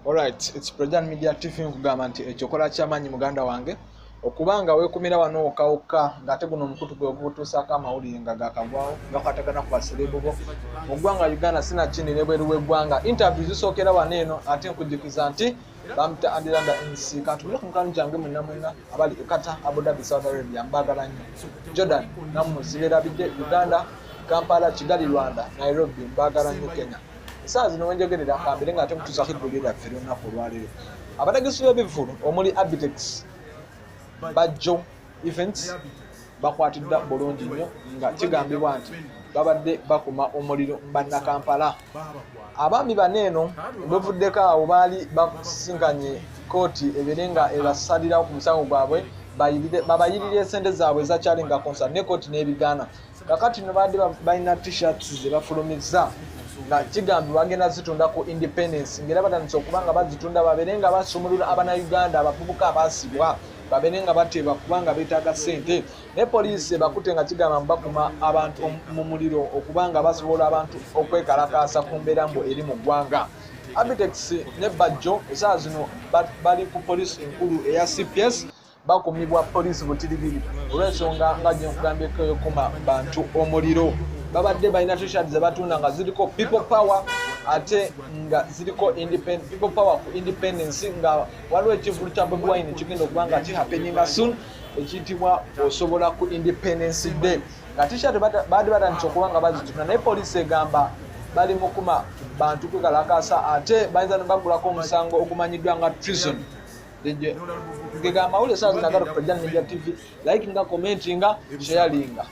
Alright, it's Prejan Media TV nkugamba nti ekyokola ky'amaanyi muganda wange okubanga weekumira wano okawuka ng'ate guno omukutu gwe ogutuusaako amawulire nga gaakagwawo nga kwatagana ku baserebu bo mu ggwanga Uganda sinakindi n'ebweru w'eggwanga. Interview zisookera wano eno ate nkujukiza nti bamuta Adiranda NC katubire ku mukwano gyange mwenna abali e Qatar, Abu Dhabi, Saudi Arabia mbagala nnyo. Jordan nammwe zibeerabidde Uganda, Kampala, Kigali, Rwanda, Nairobi mbagala nnyo Kenya. Saa zino wenjogerera kambere ng'ate mutuusaako eggulu lyaffe ery'olunaku olwaleero. Abategesi b'ebivvulu omuli Abitex Bajjo Events bakwatiddwa bulungi nnyo nga kigambibwa nti babadde bakuma omuliro bannakampala. Abaami baneeno bevuddeko awo baali basinkanye kooti ebeere nga ebasalirawo ku musango gwabwe babayirire esente zaabwe ezakyali nga konsa ne kooti n'ebigaana. Kakati no badde balina t-shirts ze bafulumizza nga kigambibwa bagenda zitunda ku Independence ng'era batandise okuba nga bazitunda babeere nga basumulula Abannayuganda abavubuka abaasibwa babeere nga bateeba kubanga beetaaga ssente. Ne poliisi bakute nga kigamba bakuma abantu mu muliro okuba nga basobola abantu okwekalakaasa ku mbeera mbu eri mu ggwanga. Abitex ne Bajjo essaawa zino bali ku poliisi enkulu eya CPS bakumibwa poliisi butiribiri olw'ensonga nga gye nkugambeko ey'okuma bantu omuliro. Babadde balina t-shirt ze batunda nga ziriko people power ate nga ziriko people power ku Independence nga waliwo ekivulu kya Bobi Wine kigenda okuba nga kihapeninga soon ekiyitibwa osobola ku Independence Day. Nga t-shirt baadde batandise okuba nga bazitunda naye poliisi egamba bali mukuma bantu kwekalakaasa ate bayinza ne bagulako omusango ogumanyiddwa nga treason. Ngegamba mawulire saa zino agala ku Prejan Media TV, likinga, commentinga, sharinga.